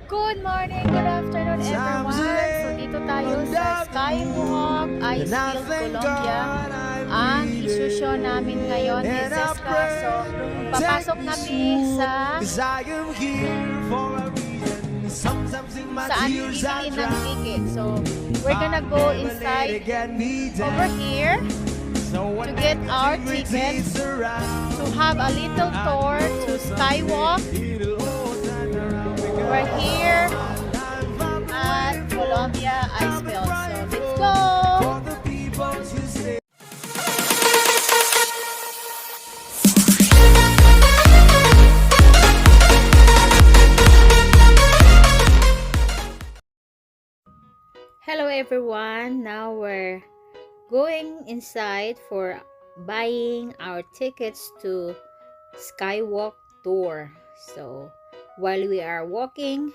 Good morning, good afternoon everyone. So dito tayo sa Skywalk, Icefield, Colombia. Ang isusyo namin ngayon is Zeska. So papasok kami sa saan bibili ng ticket. So we're gonna go inside over here to get our tickets, to have a little tour to Skywalk. We're here at Colombia Icefield. So let's go! Hello everyone. Now we're going inside for buying our tickets to Skywalk tour. So while we are walking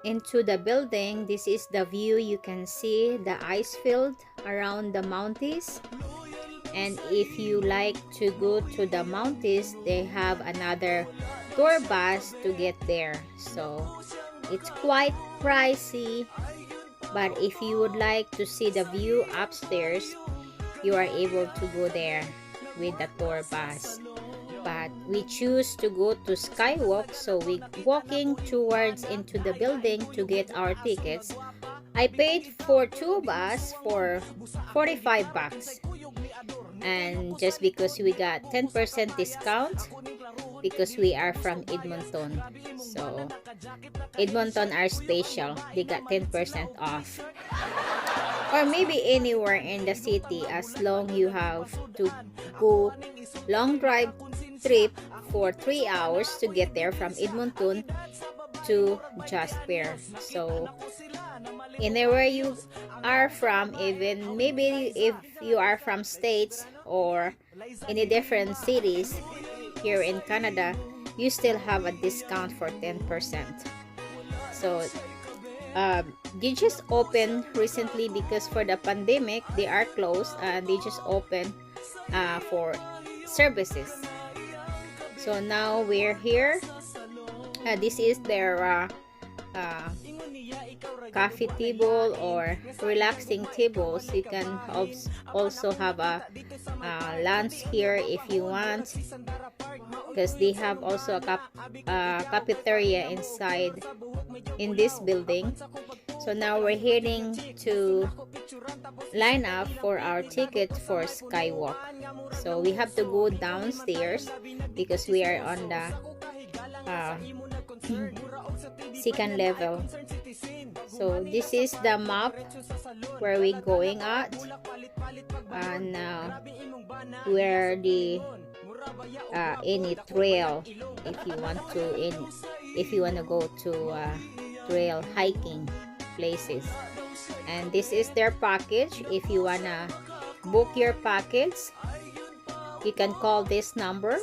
into the building, this is the view. You can see the ice field around the mountains, and if you like to go to the mountains, they have another tour bus to get there. So it's quite pricey, but if you would like to see the view upstairs, you are able to go there with the tour bus. But we choose to go to Skywalk, so we walking towards into the building to get our tickets. I paid for two bus for 45 bucks, and just because we got 10% discount because we are from Edmonton. So Edmonton are special, they got 10% off. Or maybe anywhere in the city, as long you have to go long drive trip for 3 hours to get there from Edmonton to Jasper. So anywhere you are from, even maybe if you are from states or any different cities here in Canada, you still have a discount for 10%. So they just opened recently because for the pandemic they are closed, and they just opened for services. So now we're here. This is their coffee table or relaxing tables. You can also have a lunch here if you want, because they have also a cafeteria inside in this building. So now we're heading to line up for our ticket for Skywalk. So we have to go downstairs because we are on the second level. So this is the map where we going at, and where the any trail if you want to go to trail hiking places. And this is their package. If you wanna book your package, you can call this number.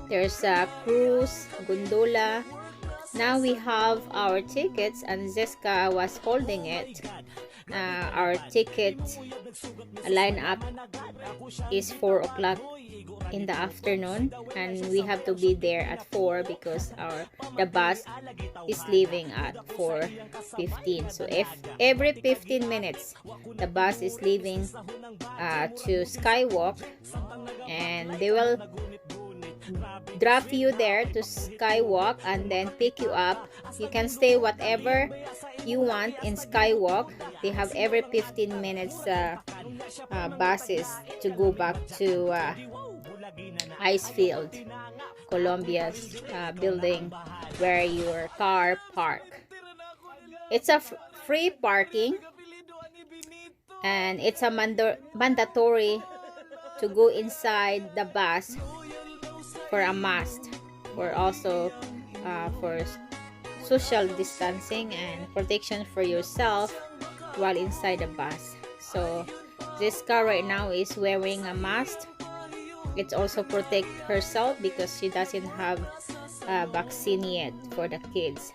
There's a cruise, gondola. Now we have our tickets, and Zeska was holding it. Our ticket lineup is 4 o'clock in the afternoon, and we have to be there at 4 because the bus is leaving at 4:15. So if every 15 minutes the bus is leaving to Skywalk, and they will drop you there to Skywalk and then pick you up. You can stay whatever you want in Skywalk. They have every 15 minutes buses to go back to Icefield, Colombia's building where your car park. It's a free parking, and it's a mandatory to go inside the bus for a mask, for also for social distancing and protection for yourself while inside the bus. So this car right now is wearing a mask. It's also protect herself because she doesn't have a vaccine yet for the kids.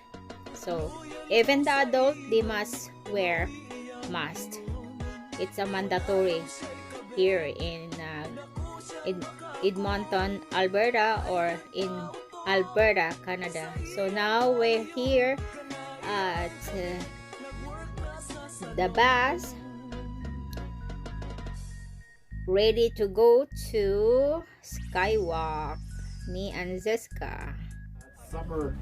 So even the adult, they must wear mask. It's a mandatory here in Edmonton, Alberta, or in Alberta, Canada. So now we're here at the bus, ready to go to Skywalk, me and Zeska. Summer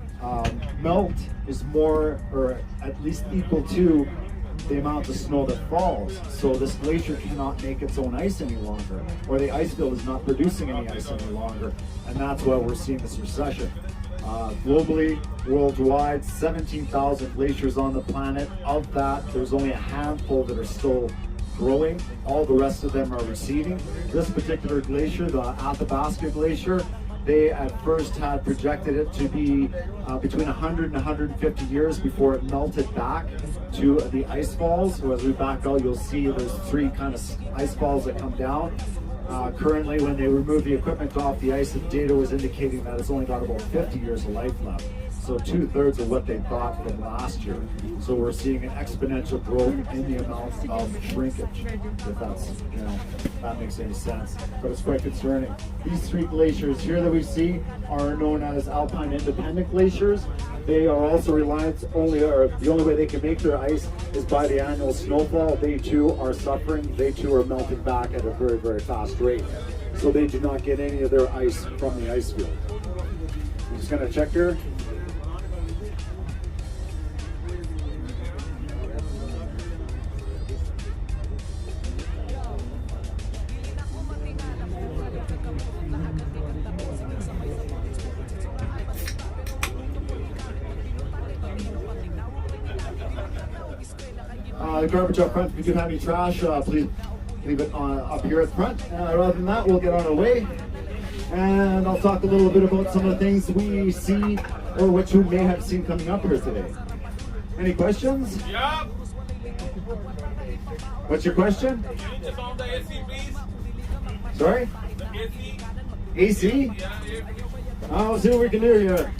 melt is more, or at least equal to, the amount of snow that falls. So this glacier cannot make its own ice any longer, or the ice field is not producing any ice any longer, and that's why we're seeing this recession. Globally, worldwide, 17,000 glaciers on the planet. Of that, there's only a handful that are still growing. All the rest of them are receding. This particular glacier, the Athabasca Glacier, they at first had projected it to be between 100 and 150 years before it melted back to the ice falls. So as we back out, you'll see there's three kind of ice falls that come down. Currently, when they remove the equipment off the ice, the data was indicating that it's only got about 50 years of life left. So 2/3 of what they thought from last year. So we're seeing an exponential growth in the amount of shrinkage, if that's, that makes any sense. But it's quite concerning. These three glaciers here that we see are known as alpine independent glaciers. They are also reliant or the only way they can make their ice is by the annual snowfall. They too are suffering. They too are melting back at a very, very fast rate. So they do not get any of their ice from the ice field. I'm just gonna check here. The garbage up front, if you do have any trash, please leave it up here at the front. Rather than that, we'll get on our way. And I'll talk a little bit about some of the things we see or what you may have seen coming up here today. Any questions? Yeah. What's your question? Can you just on the AC, please? Sorry? AC? AC? Yeah. I'll see what we can do here.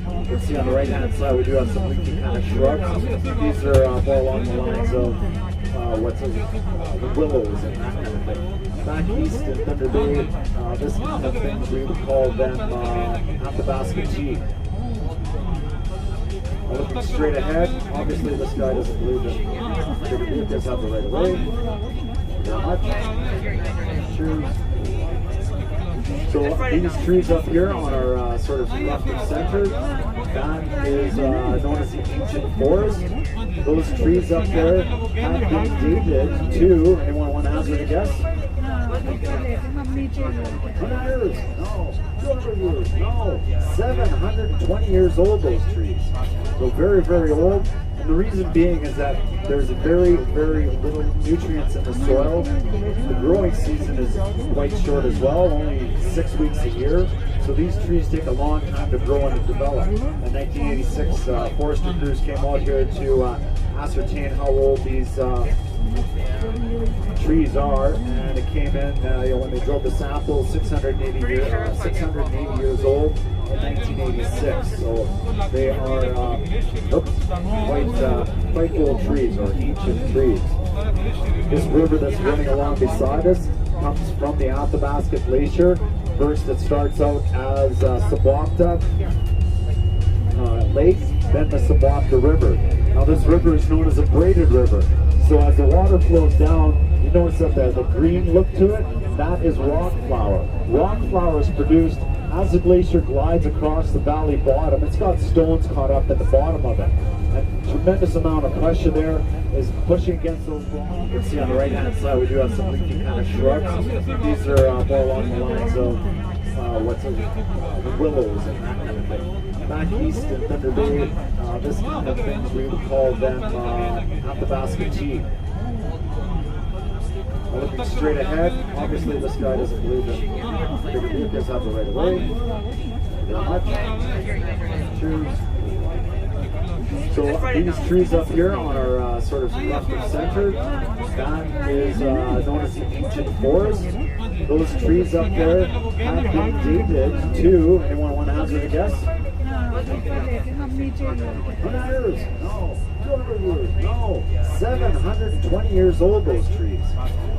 You can see on the right hand side we do have some leaky kind of shrubs. These are more along the lines of the willows and that kind of thing. Back east in Thunder Bay, this kind of things we would call them Athabasca tea. Looking straight ahead, obviously this guy doesn't believe that bigger vehicles have the right of way. Very much. Cheers. So these trees up here on our sort of roughly center, that is known as the ancient forest. Those trees up there have been dated to, anyone want to hazard a guess? 100 years? No. 200 years? No. 720 years old, those trees. So very, very old. And the reason being is that there's very, very little nutrients in the soil. The growing season is quite short as well, only 6 weeks a year. So these trees take a long time to grow and to develop. In 1986, forestry crews came out here to ascertain how old these trees are, and it came in when they drove the sample 680 years old in 1986. So they are quite old trees, or ancient trees. This river that's running along beside us comes from the Athabasca Glacier. First it starts out as Sabwapta Lake, then the Sabwapta River. Now this river is known as a braided river. So as the water flows down, you notice that the green look to it, that is rock flour. Rock flour is produced as the glacier glides across the valley bottom. It's got stones caught up at the bottom of it. A tremendous amount of pressure there is pushing against those rocks. You can see on the right hand side we do have some leaky kind of shrubs. These are more along the lines of the willows and that kind of thing. Back east in Thunder Bay, this kind of things we would call them Athabasca tea. Looking straight ahead, obviously this guy doesn't believe that bigger vehicles have the right of way. Very much. Cheers. So these trees up here on our sort of roughly center, that is known as the ancient forest. Those trees up there have been dated to, anyone want to hazard a guess? 100 years? No. 200 years? No. 720 years old, those trees.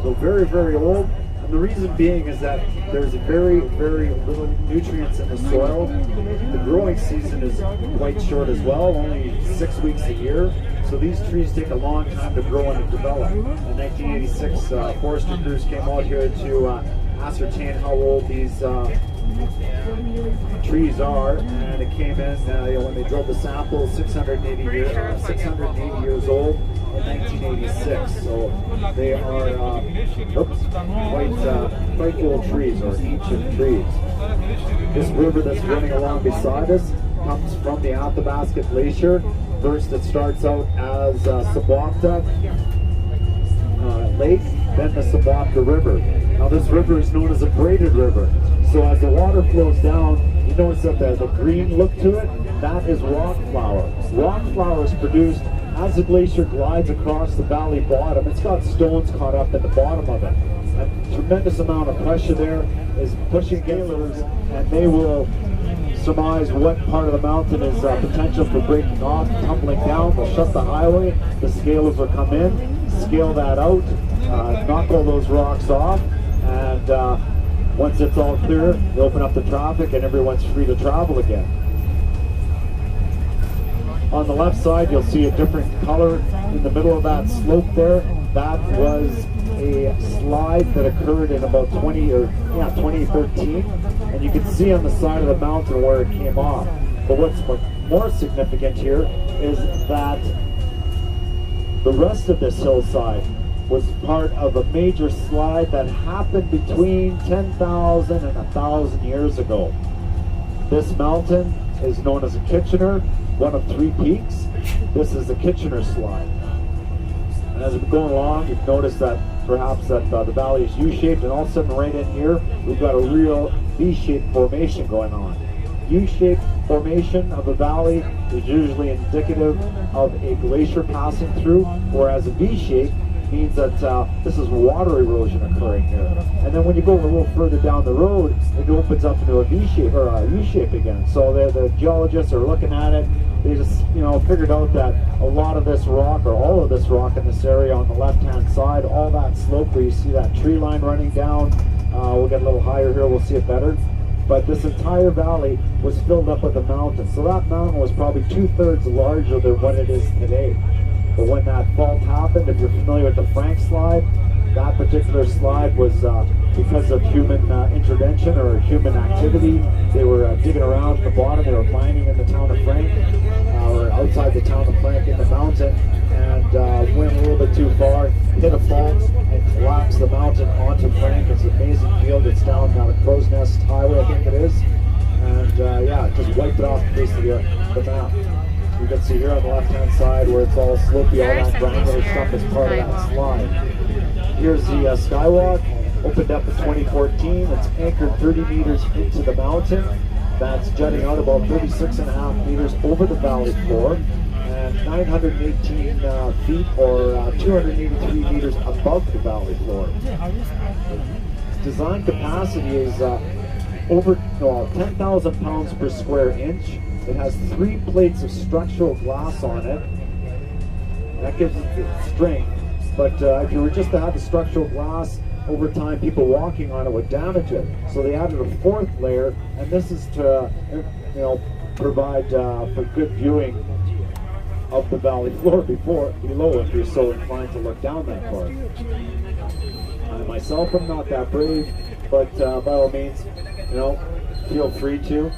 So very, very old. And And the reason being is that there's very, very little nutrients in the soil. The growing season is quite short as well, only 6 weeks a year. So these trees take a long time to grow and to develop. In 1986, forestry crews came out here to ascertain how old these trees are, and it came in when they drilled the sample, 680 years old in 1986. So they are quite old trees, or ancient trees. This river that's running along beside us comes from the Athabasca Glacier. First, it starts out as Sabopta Lake, then the Sabopta River. Now this river is known as a braided river. So as the water flows down, you notice that the green look to it, that is rock flour. Rock flour is produced as the glacier glides across the valley bottom. It's got stones caught up at the bottom of it. A tremendous amount of pressure there is pushing gailers, and they will surmise what part of the mountain is potential for breaking off, tumbling down. They'll shut the highway, the scalers will come in, scale that out, knock all those rocks off, and once it's all clear, they open up the traffic and everyone's free to travel again. On the left side, you'll see a different color in the middle of that slope there. That was a slide that occurred in about 2013, and you can see on the side of the mountain where it came off. But what's more significant here is that the rest of this hillside was part of a major slide that happened between 10,000 and 1,000 years ago. This mountain is known as a Kitchener, one of 3 peaks. This is the Kitchener slide. And as we're going along, you've noticed that perhaps that the valley is U-shaped, and all of a sudden right in here, we've got a real V-shaped formation going on. U-shaped formation of a valley is usually indicative of a glacier passing through, whereas a V-shape means that this is water erosion occurring here. And then when you go a little further down the road, it opens up into a V-shape or a U-shape again. So the geologists are looking at it. They just figured out that a lot of this rock, or all of this rock in this area on the left-hand side, all that slope where you see that tree line running down, we'll get a little higher here, we'll see it better. But this entire valley was filled up with a mountain. So that mountain was probably 2/3 larger than what it is today. But when that fault happened, if you're familiar with the Frank slide, that particular slide was because of human intervention or human activity. They were digging around at the bottom. They were mining in the town of Frank, or outside the town of Frank in the mountain, and went a little bit too far, hit a fault, and collapsed the mountain onto Frank. It's an amazing field. It's down the Crow's Nest Highway, I think it is. And yeah, it just wiped it off the face of the map. You can see here on the left-hand side where it's all slopey, all that granular stuff is part of that slide. Here's the Skywalk, opened up in 2014. It's anchored 30 meters into the mountain. That's jutting out about 36.5 meters over the valley floor, and 918 feet or 283 meters above the valley floor. Its design capacity is over 10,000 pounds per square inch. It has 3 plates of structural glass on it. That gives it the strength. But if you were just to have the structural glass, over time people walking on it would damage it. So they added a 4th layer, and this is to provide for good viewing of the valley floor below if you're so inclined to look down that far. Myself, I'm not that brave, but by all means, feel free to.